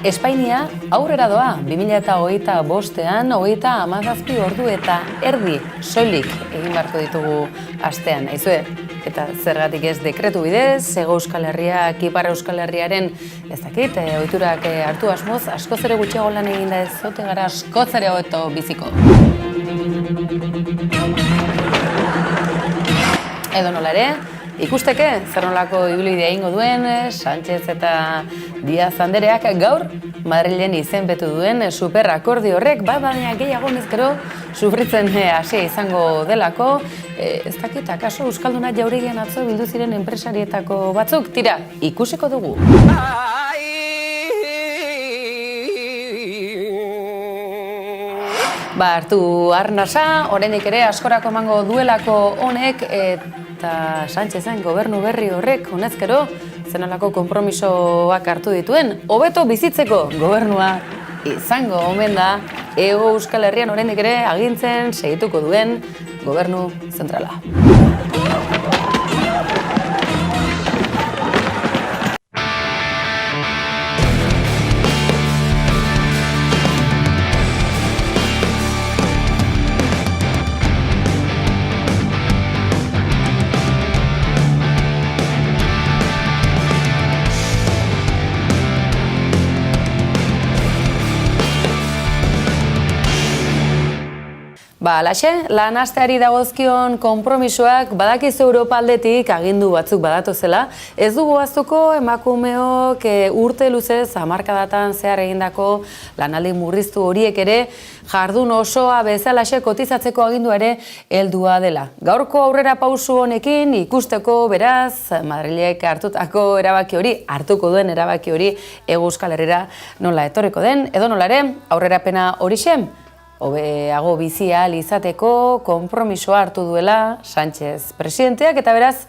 Espainia aurrera doa, 2025an, 37 ordu eta erdi soilik egin beharko ditugu astean. Aizue, eta zergatik ez dekretu bidez, Hego Euskal Herriak, Ipar Euskal Herriaren, ez dakit, ohiturak hartu asmoz, askoz ere gutxiago lan eginda ez zote gara askoz ere hobeto biziko. Edo nola ere, ikusteke zer nolako ibilbidea egingo duen Sánchez eta Díaz Andereak gaur Madrilen izenpetu duen superakordio horrek, baina gehiago ezkero sufritzen hasia izango delako. Ez dakit, akaso Euskalduna Jauregian atzo bildu ziren enpresarietako batzuk, tira, ikusiko dugu. Hartu arnasa, oraindik ere askorako emango duelako honek eta Sánchezen gobernu berri horrek honezkero zenolako konpromisoak hartu dituen. Hobeto bizitzeko gobernua izango omen da Hego Euskal Herrian oraindik ere agintzen segituko duen gobernu zentrala. Alaxe, lan hasteari dagozkion konpromisoak badakizu Europa aldetik agindu batzuk badatozela. Ez dugu ahaztuko emakumeok urte luzez hamarkadatan zehar egindako lanaldi murriztu horiek ere jardun osoa bezalaxe kotizatzeko agindu ere heldua dela. Gaurko aurrera pausu honekin ikusteko beraz Madrilek hartutako erabaki hori, hartuko duen erabaki hori Hego Euskal Herrira nola etorriko den, edo nola ere aurrerapena horixe. Hobeago bizi ahal izateko konpromisoa hartu duela Sánchez presidenteak eta beraz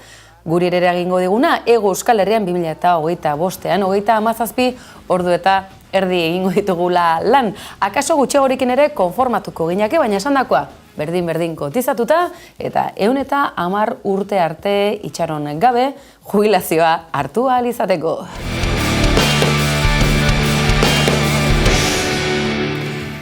guri ere egingo diguna Hego Euskal Herrian 2025an 37 ordu eta erdi egingo ditugula lan. Akaso gutxiagorekin ere konformatuko ginake, baina esandakoa berdin kotizatuta eta 110 urte arte itxaron gabe jubilazioa hartu ahal izateko.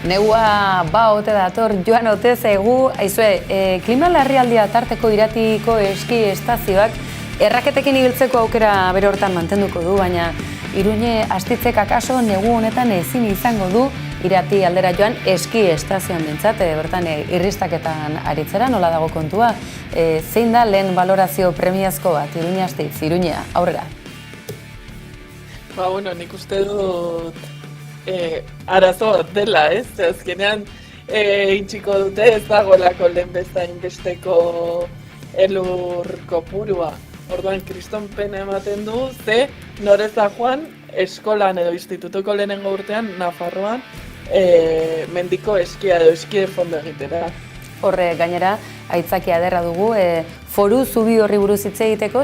Negua ote dator joan ote zaigu, aizue, klima larrialdia tarteko iratiko eski estazioak erraketekin ibiltzeko aukera bere hortan mantenduko du, baina Iruñe astitzek akaso negu honetan ezin izango du irati aldera joan eski estazioan bintzat, bertan irristaketan aritzera, nola dago kontua. Zein da lehen balorazio premiazko bat, Iruñe astitz, Iruñea, aurrera? Nik uste dut arazo dela, ez? Azkenean intxiko dute ez dagoelako lehen bezain besteko elur kopurua. Orduan, kriston pena ematen du, ze noreza joan eskolan edo institutuko lehenengo urtean, Nafarroan, mendiko eskia edo eskie fondo egitera. Horre, gainera, aitzakia ederra dugu, foru zubi horri buruz hitz egiteko,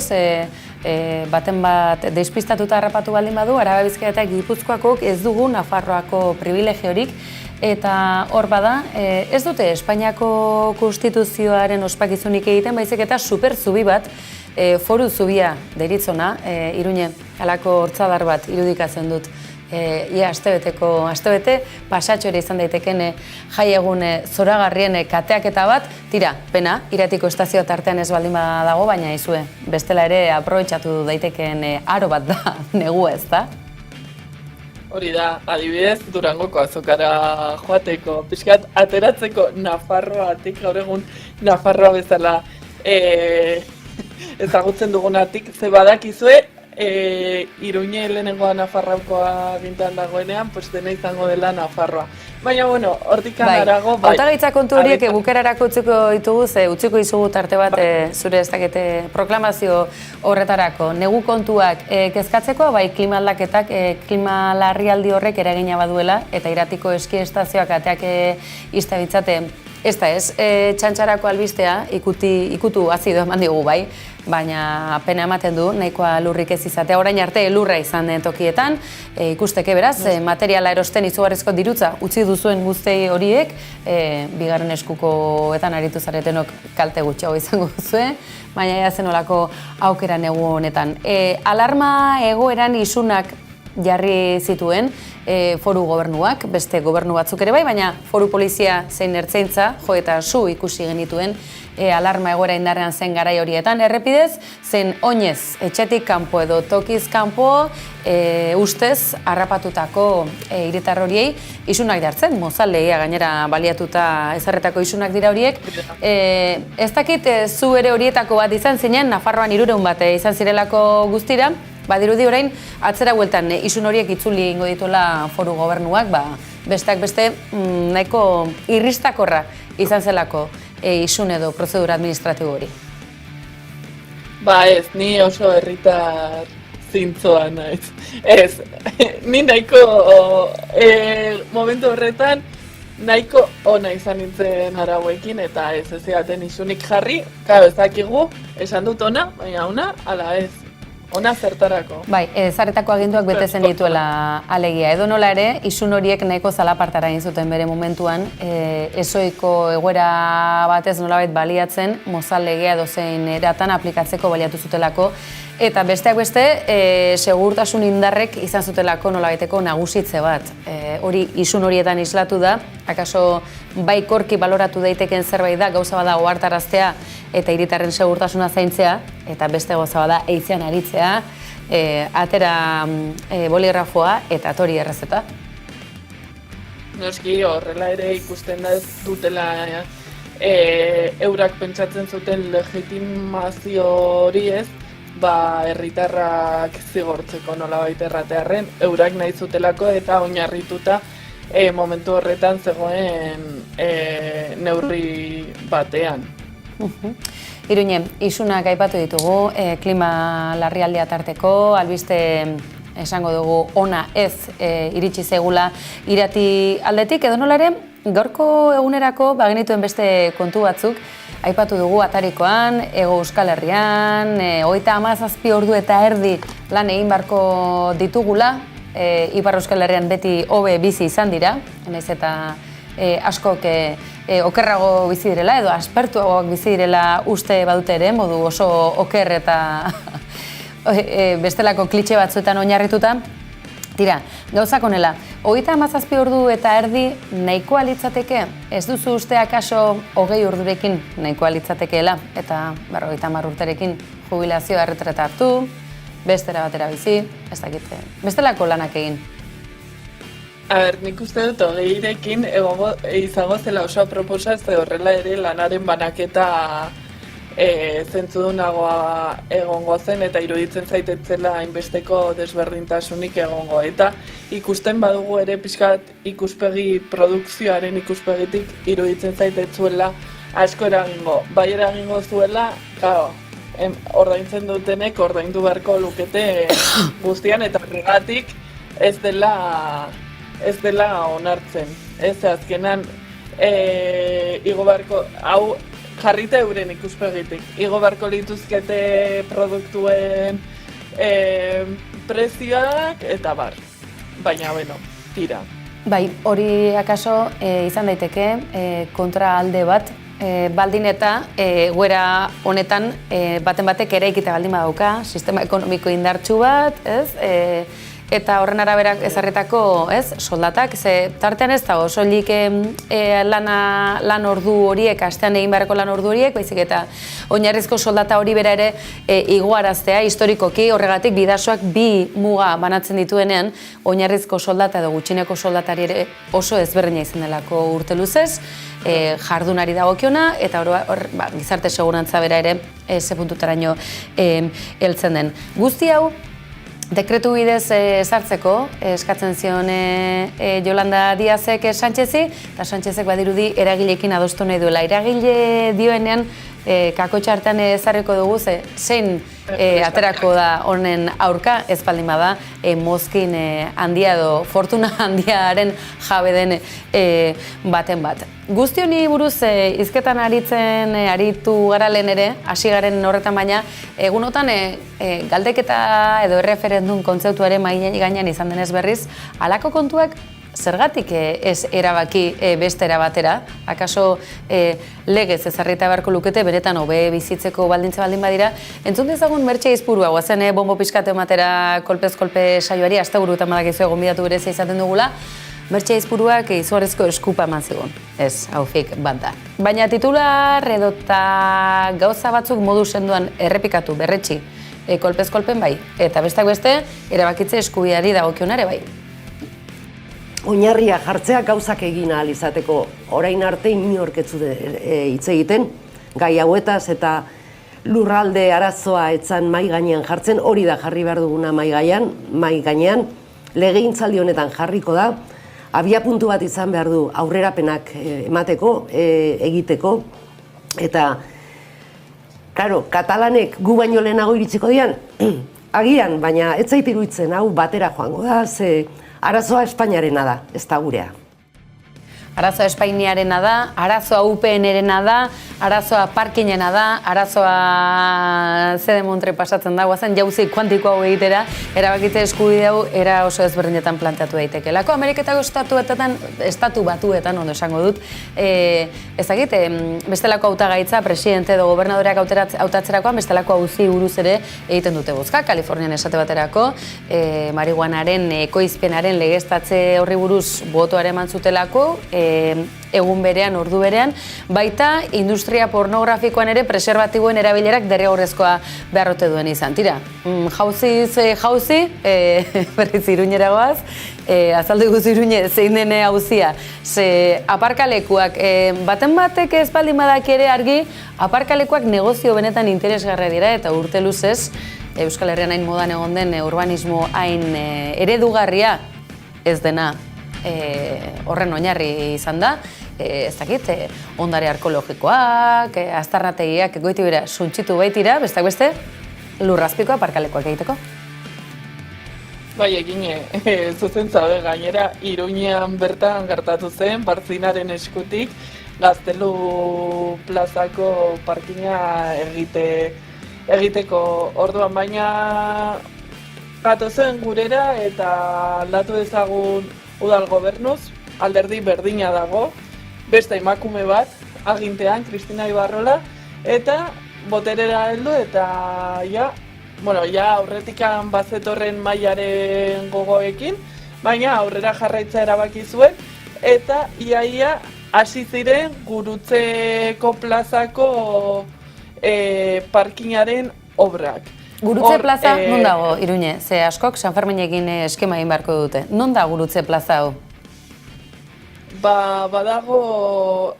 baten bat despistatuta harrapatu baldin badu, Araba Bizkaia eta Gipuzkoakok ez dugu Nafarroako privilegiorik, eta hor bada, ez dute Espainiako konstituzioaren ospakizunik egiten, baizik eta super zubi bat, foru zubia deritzona, Iruñe, halako hortzadar bat irudikatzen dut. Ia astebete pasatxo ere izan daiteken jai egun zoragarrien kateaketa bat, tira, pena, iratiko estazio tartean ez baldin dago, baina izue, bestela ere aprobetxatu daiteken aro bat da negua, ez da? Hori da, adibidez, Durangoko azokara joateko, pixkat ateratzeko Nafarroatik, gaur egun Nafarroa bezala ezagutzen dugunatik, ze badakizue, Iruñe lehenengoa Nafarroakoa gintan dagoenean, pues dena izango dela Nafarroa. Baina, hortik harago, bai. Hautagaitza kontu horiek bukerarako utziko ditugu, utziko izugu tarte bat zure ez dakite proklamazio horretarako. Negu kontuak kezkatzeko, bai klima aldaketak, klima larrialdi horrek eragina baduela, eta iratiko eski estazioak ateak iztabitzate. Ez da ez, txantxarako albistea ikutu azido eman digu bai, baina pena ematen du, nahikoa lurrik ez izatea. Orain arte lurra izan den tokietan, ikusteke beraz, materiala erosten izugarrizko dirutza utzi duzuen guztei horiek, bigarren eskukoetan aritu zaretenok kalte gutxiago izango duzue, baina ea zenolako aukera negu honetan. Alarma egoeran isunak jarri zituen, foru gobernuak, beste gobernu batzuk ere bai, baina foru polizia zein ertzaintza jo eta su ikusi genituen alarma egoera indarrean zen garai horietan errepidez, zen oinez etxetik kanpo edo tokiz kanpo ustez harrapatutako hiritar horiei isunak jartzen, mozalegia gainera baliatuta ezarretako isunak dira horiek. Ez dakit zu ere horietako bat izan zinen, Nafarroan 300 bat izan zirelako guztira, badirudi orain atzera bueltan isun horiek itzuli egingo dituela foru gobernuak, besteak beste nahiko irristakorra izan zelako isun edo prozedura administratibo hori. Ez, ni oso herritar zintzoa naiz. Ez, ni nahiko momentu horretan nahiko ona izan nintzen arauekin eta ez zidaten isunik jarri, ez dakigu, esan dut ona, baina ona, ala ez. Ona zertarako. Bai, ezarretako aginduak betetzen dituela alegia. Edo nola ere, isun horiek nahiko zalapartara egin zuten bere momentuan, ezoiko egoera batez nolabait baliatzen, mozal legea edo zein eratan aplikatzeko baliatu zutelako, eta besteak beste, segurtasun indarrek izan zutelako nolabaiteko nagusitze bat. Hori isun horietan islatu da, akaso baikorki baloratu daiteken zerbait da, gauza bada ohartaraztea eta hiritarren segurtasuna zaintzea, eta beste gauza bada eizean aritzea, atera boligrafoa eta tori errezeta. Noski horrela ere ikusten da ez dutela eurak pentsatzen zuten legitimazio hori ez, herritarrak zigortzeko nolabait erratearren, eurak nahi zutelako eta oinarrituta momentu horretan zegoen neurri batean. Iruñe, isunak aipatu ditugu, klima larrialdia tarteko, albiste esango dugu ona ez iritsi zegula irati aldetik, edo nola ere, gaurko egunerako bagenituen beste kontu batzuk, aipatu dugu atarikoan, Hego Euskal Herrian, 37 ordu eta erdi lan egin beharko ditugula, Ipar Euskal Herrian beti hobe bizi izan dira, nahiz eta askok okerrago bizi direla edo aspertuagoak bizi direla uste badute ere, modu oso oker eta bestelako klitxe batzuetan oinarrituta. Tira, gauzak honela, 37 ordu eta erdi nahikoa litzateke? Ez duzu uste akaso 20 ordurekin nahikoa litzatekeela eta 50 urterekin jubilazioa erretreta hartu, bestera batera bizi, ez dakite, bestelako lanak egin. Nik uste dut 20rekin izango zela oso aproposa, ze horrela ere lanaren banaketa zentzudunagoa egongo zen eta iruditzen zaitetzela hainbesteko desberdintasunik egongo. Eta ikusten badugu ere pixkat ikuspegi produkzioaren ikuspegitik iruditzen zaitetzuela asko eragingo. Bai eragingo zuela, ordaintzen dutenek ordaindu beharko lukete guztian eta horregatik ez dela onartzen. Ez azkenan igo beharko, hau jarrita euren ikuspegitik. Igo beharko lituzkete produktuen prezioak eta bar. Baina, tira. Bai, hori akaso izan daiteke kontra alde bat, baldin eta egoera honetan baten batek ere ikita baldin badauka, sistema ekonomiko indartsu bat, ez? Eta horren araberak ezarretako soldatak, ze tartean ez dago, soilik lan ordu horiek, astean egin beharreko lan ordu horiek, baizik eta oinarrizko soldata hori bera ere igoaraztea historikoki, horregatik bidasoak bi muga banatzen dituenean, oinarrizko soldata edo gutxineko soldatari ere oso ezberdina izan delako urte luzez, jardunari dagokiona, eta gizarte segurantza bera ere ze puntutaraino heltzen den. Guzti hau, dekretu bidez sartzeko eskatzen zion Yolanda Díazek Sánchezi, eta Sánchezek badirudi eragileekin adostu nahi duela. Eragile dioenean kakotxa hartan ezarriko dugu, zein aterako da honen aurka, ez baldin bada, mozkin handia edo fortuna handiaren jabe den baten bat. Guzti honi buruz hizketan aritu gara lehen ere, hasi garen horretan baina, egunotan galdeketa edo erreferendum kontzeptuaren mahai gainean izan denez berriz, halako kontuak zergatik ez erabaki beste era batera? Akaso legez ezarrita beharko lukete, benetan hobe bizitzeko baldintza baldin badira. Entzun dezagun Mertxe Aizpurua, guazen bombo pixkate ematera kolpez-kolpe saioari, asteburutan badakizu gonbidatu berezia izaten dugula, Mertxe Aizpuruak izugarrizko eskupa eman zigun, ez, hau fake banda. Baina titular edota gauza batzuk modu sendoan errepikatu, berretxi, kolpez-kolpen bai, eta bestak beste, erabakitze eskubideari dagokionare bai. Oinarria jartzea gauzak egin ahal izateko, orain arte inork ez zuen hitz egiten, gai hauetaz eta lurralde arazoa etzan mai gainean jartzen, hori da jarri behar duguna mai gainean, legegintzaldi honetan jarriko da, abiapuntu bat izan behar du aurrerapenak emateko, egiteko, eta, claro, katalanek gu baino lehenago iritsiko dian, agian, baina ez zait iruditzen hau batera joango da, ze arazoa Espainiarena da, ez da gurea. Arazoa Espainiarena da, arazoa UPN-erena da, arazoa parkinena da, arazoa zede montre pasatzen da, guazen jauzi kuantiko hau egitera, erabakitze eskubide hau era oso ezberdinetan planteatu daitekelako. Ameriketako estatu batuetan, ondo esango dut, ezagite, bestelako hautagaitza, presidente edo gobernadoreak hautatzerakoan, bestelako auzi buruz ere egiten dute bozka, Kalifornian esate baterako, marihuanaren ekoizpenaren legeztatze horri buruz botoare eman zutelako, egun berean, ordu berean, baita industria pornografikoan ere preservatiboen erabilerak derrigorrezkoa beharrote duen izan. Tira, jauziz jauzi, berriz Iruñera goaz, azaldu iguzu Iruñe zein den hauzia, ze aparkalekuak, baten batek ez baldin badak ere argi, aparkalekuak negozio benetan interesgarria dira eta urte luzez, Euskal Herrian hain modan egon den urbanismo hain eredugarria ez dena, horren oinarri izan da, ez dakit, ondare arkeologikoak, aztarnategiak goiti bera suntxitu baitira, bestak beste, lurrazpiko aparkalekoak egiteko. Bai, egine, zuzen zabe gainera, Iruñean bertan gertatu zen, Bartzinaren eskutik, Gaztelu plazako parkina egiteko orduan, baina gatozen gurera eta aldatu dezagun udal gobernuz, alderdi berdina dago, beste emakume bat, agintean, Kristina Ibarrola, eta boterera heldu eta ja aurretikan bazetorren mailaren gogoekin, baina aurrera jarraitza erabaki zuen, eta iaia hasi ziren Gurutzeko plazako parkinaren obrak. Gurutze plaza, non dago, Iruñe? Ze askok San Ferminekin eskema egin beharko dute. Non da Gurutze plaza hau? Badago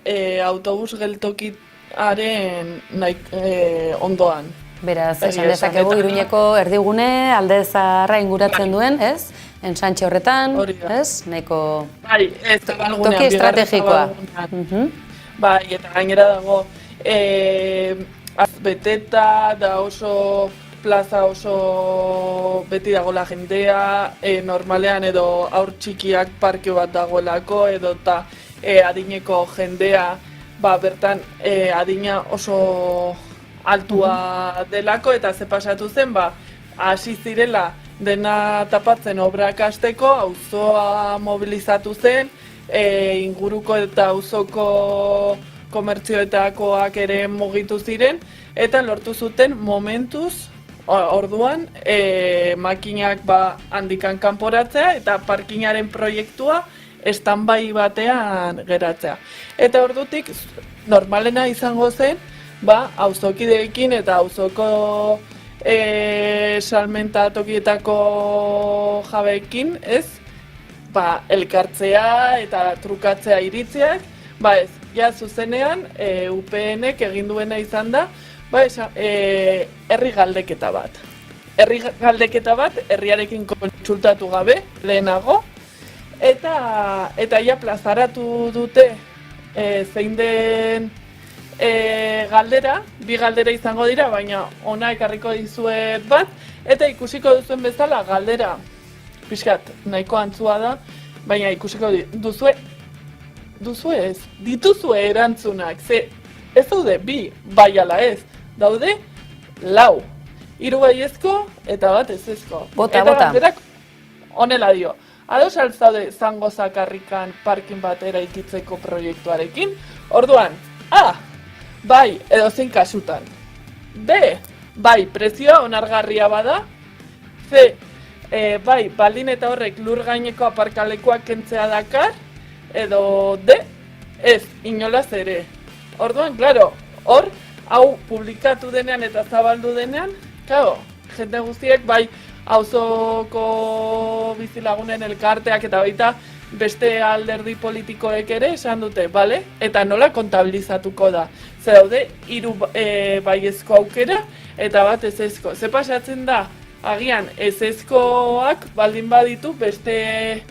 autobus geltokiaren ondoan. Beraz, esan dezakegu Iruñeko erdigune, alde zaharra inguratzen duen, ez? Ensanche horretan, ez? Nahiko toki estrategikoa. Bai, eta gainera dago azbeteta da oso plaza oso beti dagoela jendea, normalean edo haur txikiak parke bat dagoelako edo eta adineko jendea bertan adina oso altua delako eta ze pasatu zen hasi zirela dena tapatzen obrak hasteko, auzoa mobilizatu zen, inguruko eta auzoko komertzioetakoak ere mugitu ziren eta lortu zuten momentuz orduan makinak handikan kanporatzea eta parkinaren proiektua standby batean geratzea. Eta ordutik normalena izango zen auzokideekin eta auzoko salmenta tokietako jabeekin, ez? Elkartzea eta trukatzea iritziak, ez, ja zuzenean UPNek egin duena izan da, herri galdeketa bat. Herri galdeketa bat, herriarekin kontsultatu gabe, lehenago, eta ja plazaratu dute zein den galdera, bi galdera izango dira, baina ona ekarriko dizuet bat, eta ikusiko duzuen bezala galdera, pixkat, nahiko antzua da, baina ikusiko dituzue erantzunak, ze ez daude bi, bai ala ez, daude lau, 3 baiezko eta bat ezezko. Bota. Eta galderak honela dio, ados altzaude zango zakarrikan parkin batera ikitzeko proiektuarekin, orduan, bai, edozein kasutan. B, bai, prezioa onargarria bada. C, bai, baldin eta horrek lur gaineko aparkalekuak kentzea dakar. Edo D, ez, inolaz ere. Orduan, klaro, hor, hau publikatu denean eta zabaldu denean, klaro, jende guztiek, bai, auzoko bizilagunen elkarteak eta baita beste alderdi politikoek ere esan dute, bale? Eta nola kontabilizatuko da? Zer daude, 3 baiezko aukera eta bat ezezko. Ze pasatzen da, agian ezezkoak baldin baditu beste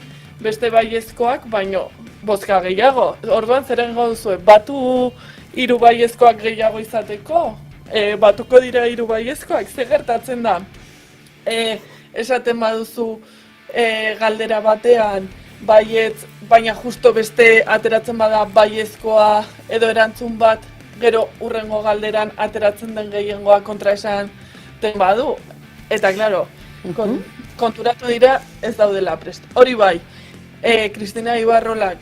baiezkoak, baino bozka gehiago. Orduan zer egingo duzue, batu 3 baiezkoak gehiago izateko? Batuko dira 3 baiezkoak, zer gertatzen da? Esaten baduzu galdera batean baietz, baina justo beste ateratzen bada baiezkoa edo erantzun bat, gero hurrengo galderan ateratzen den gehiengoa kontra esan den badu. Eta, klaro, konturatu dira ez daudela prest. Hori bai, Kristina Ibarrolak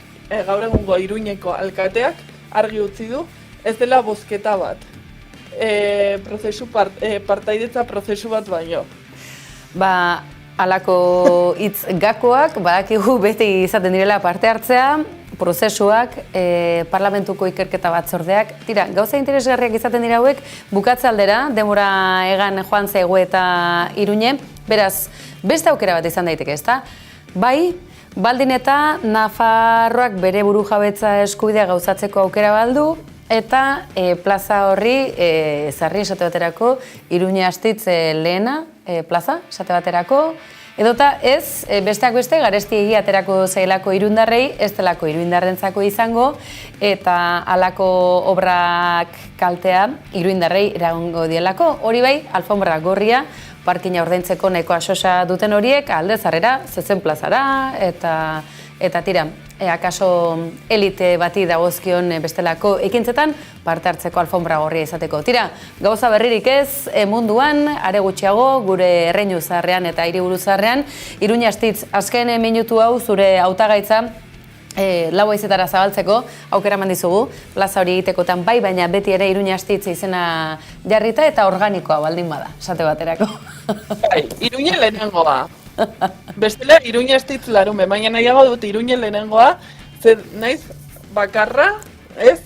gaur egungo Iruñeko alkateak argi utzi du, ez dela bozketa bat. Partaidetza prozesu bat baino. Halako hitz gakoak, badakigu beti izaten direla parte hartzea, prozesuak, parlamentuko ikerketa batzordeak. Tira, gauza interesgarriak izaten dira hauek, bukatze aldera, denbora egan joan zaigu eta Iruñe, beraz, beste aukera bat izan daiteke, ezta? Bai, baldin eta Nafarroak bere burujabetza eskubidea gauzatzeko aukera baldu, eta plaza horri, zarri esate baterako, Iruñe-Astitz lehena plaza esate baterako, edota ez, besteak beste, garesti egia aterako zailako irundarrei, ez delako iruindarrentzako izango, eta halako obrak kaltea iruindarrei eragongo dielako. Hori bai, alfombra gorria, parkina ordaintzeko nahiko asosa duten horiek, alde zarrera, zezen plazara, eta tira, akaso elite bati dagozkion bestelako ekintzetan parte hartzeko alfombra gorria izateko. Tira, gauza berririk ez, munduan, are gutxiago, gure erreinu zaharrean eta hiriburu zaharrean, Iruñe-Astitz, azken minutu hau zure hautagaitza, 4 haizetara zabaltzeko aukera eman dizugu, plaza hori egitekotan bai, baina beti ere Iruñe-Astitz izena jarrita eta organikoa baldin bada, esate baterako. Bai, Iruñe lehenengoa. Bestela Iruñe-Astitz larume, baina nahiago dut Iruñe lehenengoa, zer naiz bakarra, ez?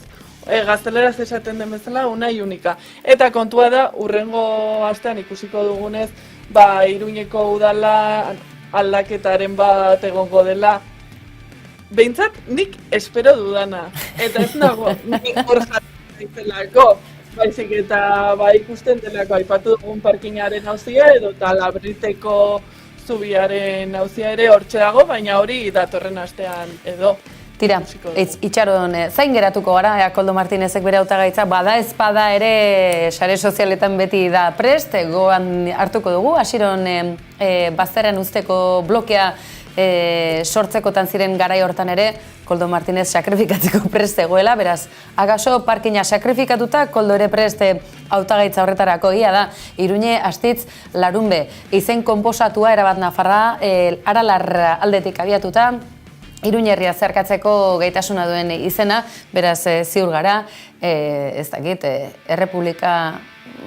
Gazteleraz esaten den bezala, unai unika. Eta kontua da, urrengo astean ikusiko dugunez, Iruñeko udala aldaketaren bat egongo dela. Behintzat, nik espero dudana. Eta ez nago, nik hor jatzen zelako. Baizik eta ikusten delako aipatu dugun parkinaren auzia edo Labriteko zubiaren auzia ere hortxe dago, baina hori datorren astean edo. Tira, itxaron, zain geratuko gara, Koldo Martinezek bere hautagaitza, bada ezpada ere sare sozialetan beti da prest, goan hartuko dugu, hasiron bazterrean usteko blokea sortzekotan ziren garai hortan ere, Koldo Martinez sakrifikatzeko prest egoela, beraz, agaso parkina sakrifikatuta, Koldo ere prest hautagaitza horretarako egia da, Iruñe-Astitz larunbe, izen konposatua erabat Nafarra, Aralar aldetik abiatuta, Iruñe herria zeharkatzeko gaitasuna duen izena, beraz ziur gara, ez dakit, errepublika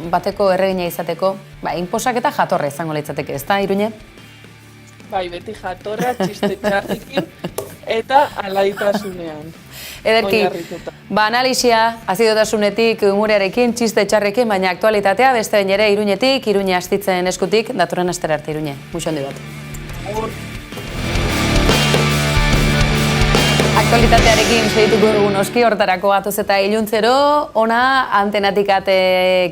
bateko erregina izateko, inposak eta jatorra izango litzateke, ez da, Iruñe? Bai, beti jatorra, txiste txarrekin, eta alaitasunean. Ederki, analisia, azidotasunetik, humorearekin, txiste txarrekin, baina aktualitatea, beste bain ere Iruñetik, Iruñe-Astitzen eskutik, datorren astera arte Iruñe. Muxo handi bat. Aktualitatearekin segituko dugu noski, hortarako gatoz eta iluntzero, ona antenatik ate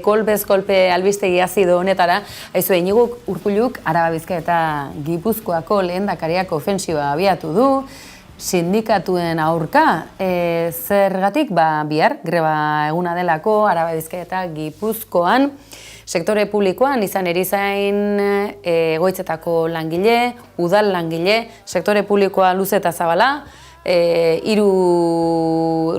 kolpez kolpe albistegi azido honetara, haizu Iñigo Urkulluk, Araba Bizkaia eta Gipuzkoako lehendakariak ofensiba abiatu du, sindikatuen aurka, zergatik bihar, greba eguna delako, Araba Bizkaia eta Gipuzkoan, sektore publikoan, izan erizain, egoitzetako langile, udal langile, sektore publikoa luze eta zabala, 3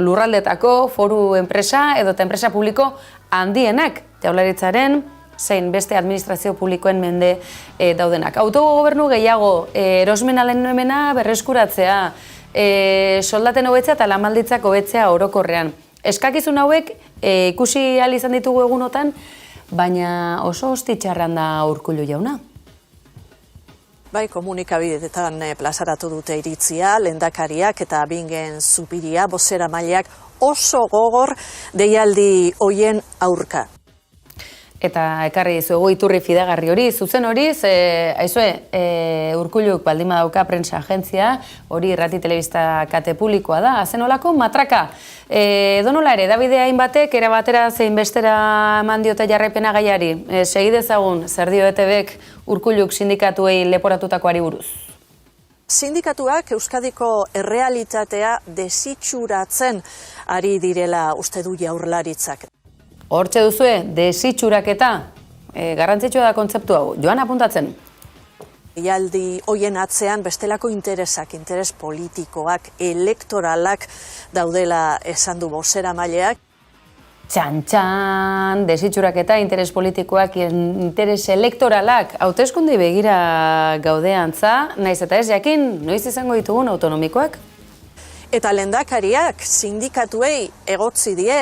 lurraldetako foru enpresa edota enpresa publiko handienak Jaurlaritzaren zein beste administrazio publikoen mende daudenak. Autogobernu gehiago, erosmen ahalmena berreskuratzea, soldaten hobetzea eta lan-baldintzak hobetzea orokorrean. Eskakizun hauek ikusi ahal izan ditugu egunotan, baina oso ostitxarran da Urkullu jauna. Bai, komunikabideetan plazaratu dute iritzia, lehendakariak eta Bingen Zupiria, bozeramaileak oso gogor deialdi hoien aurka. Eta ekarri dizuegu iturri fidagarri hori, zuzen hori, Urkulluk baldin badauka prensa agentzia, hori irrati telebista kate publikoa da, zenolako matraka. Edonola ere, Davide hainbatek era batera zein bestera eman diote jarraipena gaiari. Segi dezagun, zer dio ETBek Urkulluk sindikatuei leporatutakoari buruz. Sindikatuak Euskadiko errealitatea desitxuratzen ari direla uste du Jaurlaritzak. Hortxe duzue, desitxuraketa, garrantzitsua da kontzeptu hau. Joan apuntatzen. Deialdi hoien atzean bestelako interesak, interes politikoak, elektoralak daudela esan du bozeramaileak. Txan-txan, desitxuraketa, interes politikoak, interes elektoralak, hauteskundei begira gaudeantza, naiz eta ez jakin, noiz izango ditugun autonomikoak? Eta lehendakariak sindikatuei egotzi die,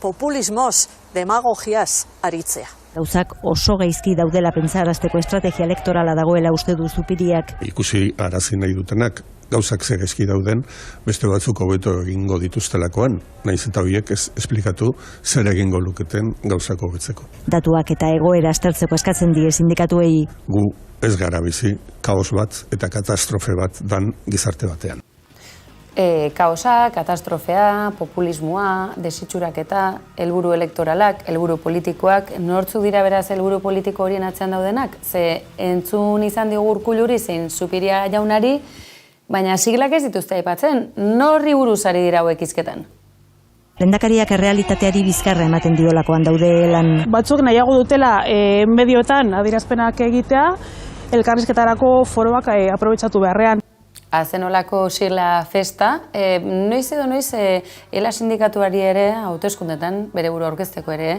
populismoz, demagogiaz aritzea. Gauzak oso gaizki daudela pentsarazteko estrategia elektorala dagoela uste du Zupiriak. Ikusi arazi nahi dutenak, gauzak zer gaizki dauden, beste batzuk hobeto egingo dituztelakoan, naiz eta horiek ez esplikatu zer egingo luketen gauzak hobetzeko. Datuak eta egoera aztertzeko eskatzen die sindikatuei. Gu ez gara bizi, kaos bat eta katastrofe bat dan gizarte batean. Kaosa, katastrofea, populismoa, desitxuraketa, helburu elektoralak, helburu politikoak, nortzuk dira beraz helburu politiko horien atzean daudenak? Ze entzun izan diogu Urkulluri zein Zupiria jaunari, baina siglak ez dituzte aipatzen, norri buruz ari dira hauek hizketan? Lehendakariak errealitateari bizkarra ematen diolakoan daude lan. Batzuk nahiago dutela medioetan adierazpenak egitea, elkarrizketarako foroak aprobetxatu beharrean. Azenolako sigla festa, noiz edo noiz ELA sindikatuari ere, hauteskundetan, bere buru aurkezteko ere,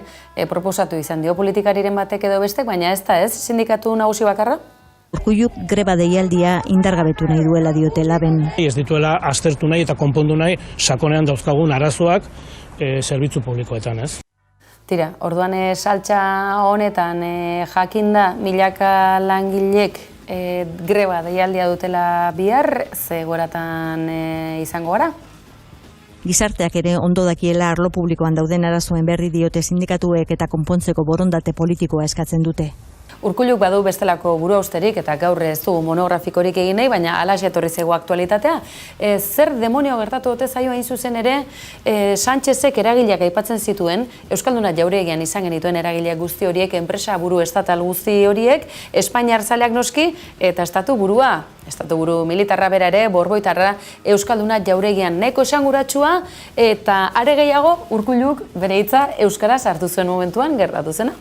proposatu izan dio politikariren batek edo bestek, baina ez da ez sindikatu nagusi bakarra? Urkulluk greba deialdia indargabetu nahi duela diote Laben. Ez dituela aztertu nahi eta konpondu nahi sakonean dauzkagun arazoak zerbitzu publikoetan, ez? Tira, orduan saltza honetan jakinda milaka langilek greba deialdia dutela bihar, ze goratan izango gara? Gizarteak ere ondo dakiela arlo publikoan dauden arazoen berri diote sindikatuek eta konpontzeko borondate politikoa eskatzen dute. Urkulluk badu bestelako buruausterik eta gaur ez du monografikorik egin nahi, baina alaxe etorri zego aktualitatea. Zer demonio gertatu dute zaio hain zuzen ere, Sánchezek eragileak aipatzen zituen, Euskalduna jauregian izan genituen eragileak guzti horiek, enpresa buru estatal guzti horiek, Espainiar zaleak noski, eta estatu buru militarra bera ere, borboitarra, Euskalduna jauregian nahiko esanguratsua, eta are gehiago Urkulluk bere hitza euskaraz hartu zuen momentuan gertatu zena.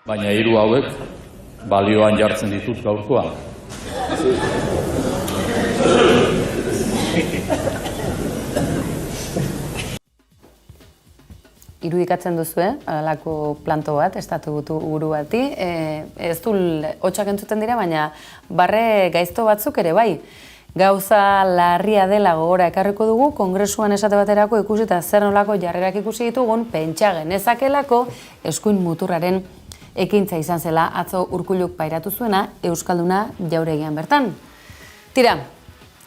Baina hiru hauek balioan jartzen ditut gaurkoan. Irudikatzen duzue, alako planto bat, estatu buru bati, ez du hotxak entzuten dira, baina barre gaizto batzuk ere bai. Gauza larria dela gogora ekarriko dugu, kongresuan esate baterako ikusi eta zer nolako jarrerak ikusi ditugun, pentsa genezakelako eskuin muturraren ekintza izan zela atzo Urkulluk pairatu zuena Euskalduna jauregian bertan. Tira,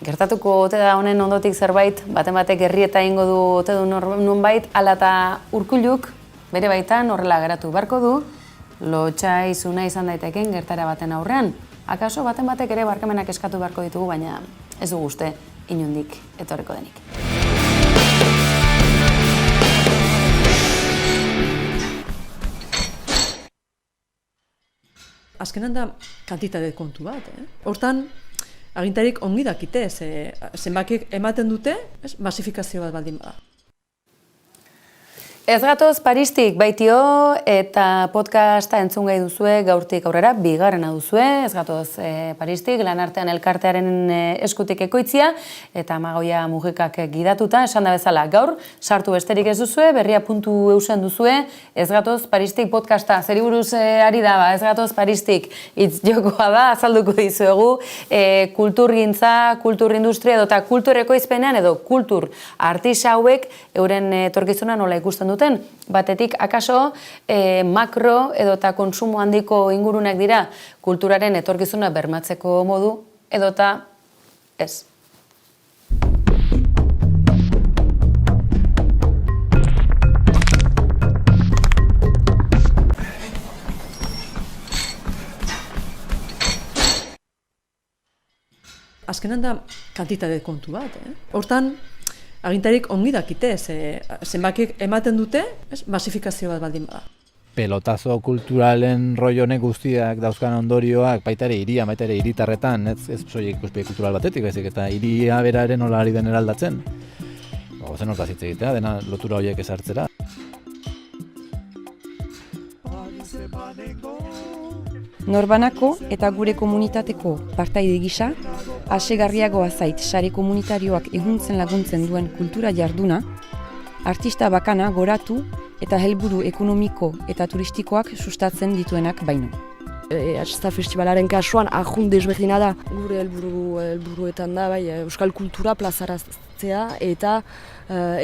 gertatuko ote da honen ondotik zerbait, baten batek herrieta ingo du ote du nonbait, ala eta Urkulluk bere baitan horrela geratu beharko du, lotxa izuna izan daiteken gertara baten aurrean. Akaso baten batek ere barkamenak eskatu beharko ditugu, baina ez du uste inondik etorriko denik. Azkenan da kantitate kontu bat, Hortan, agintarik ongi dakite, zenbakiek ematen dute, masifikazio bat baldin bada. Ez gatoz Paristik baitio eta podcasta entzun gai duzue gaurtik aurrera, bigarrena duzue, ez gatoz Paristik, Lanartean elkartearen eskutik ekoitzia eta Amagoia Mujikak gidatuta, esan da bezala gaur, sartu besterik ez duzue, berria.eusen duzue, ez gatoz Paristik podcasta, zeri buruz ari da, ez gatoz Paristik hitz jokoa da, azalduko dizuegu, kulturgintza, kulturindustria edota kultur ekoizpenean edo kultur artista hauek euren etorkizuna nola ikusten duten. Batetik, akaso, makro edota konsumo handiko ingurunak dira kulturaren etorkizuna bermatzeko modu edota ez. Azkenan da kantitate kontu bat, Hortan, agintarik ongi dakite, zenbakiek ematen dute, masifikazio bat baldin bada. Pelotazo kulturalen rollo honek guztiak dauzkan ondorioak baita ere hirian, baita ere hiritarretan, ez soilik ikuspegi kultural batetik, baizik eta hiria beraren nola ari den eraldatzen. Gozen hortaz hitz egitea, dena lotura horiek ezartzera. Norbanako eta gure komunitateko partaide gisa, hasegarriagoa zait sare komunitarioak ehuntzen laguntzen duen kultura jarduna, artista bakana goratu eta helburu ekonomiko eta turistikoak sustatzen dituenak baino. Artista festivalaren kasuan ahun desberdina da. Gure helburuetan da euskal kultura plazaraztea eta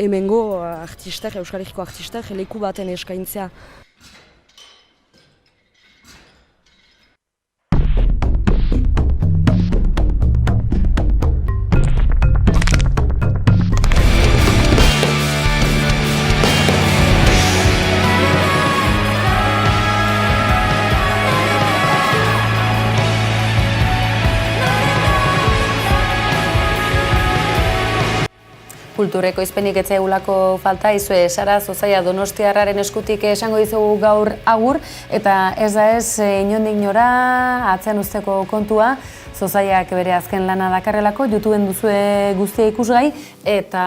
hemengo artistak, euskal herriko artistak leku baten eskaintzea. Kultureko izpenik etzaigulako falta, izue Sara Zozaia Donostiarraren eskutik esango dizugu gaur agur, eta ez da ez inondik nora atzean usteko kontua, Zozaiak bere azken lana dakarrelako, YouTubeen duzue guztia ikusgai, eta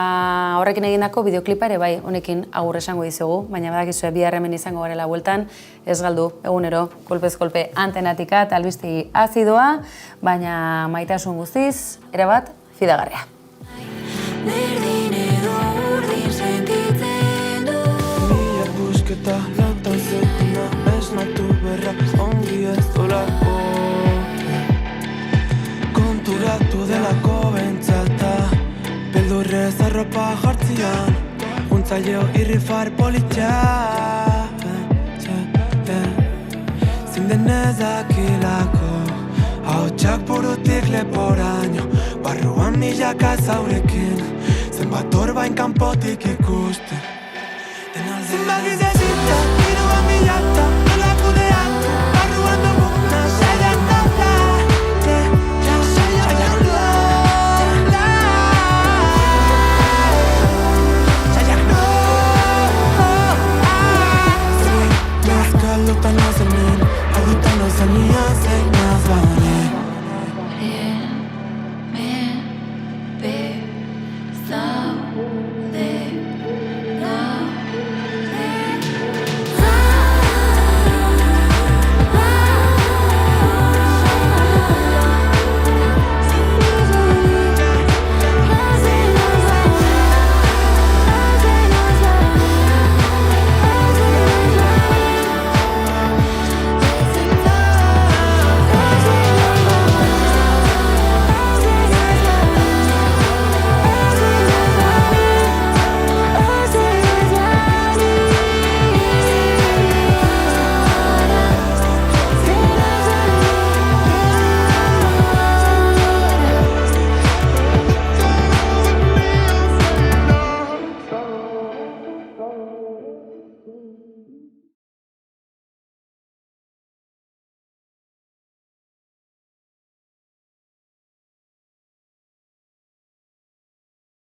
horrekin egindako bideoklipa ere bai, honekin agur esango dizugu, baina badakizue bihar hemen izango garela bueltan, ez galdu, egunero, kolpez kolpe antenatika eta albistegi azidoa, baina maitasun guztiz, erabat, fidagarria. Berdin edo urdin sentitzen du Mila busketa lautan zekuna esnatu berra ongi ez dolako Konturatu delako bentsata Beldurrez arropa jartzian Juntzaileo irrifar politxa Zinden ezakilako Hautsak burutik leporaino Barruan milaka zaurekin Zenbat orbain kanpotik ikusten Zenbat izazita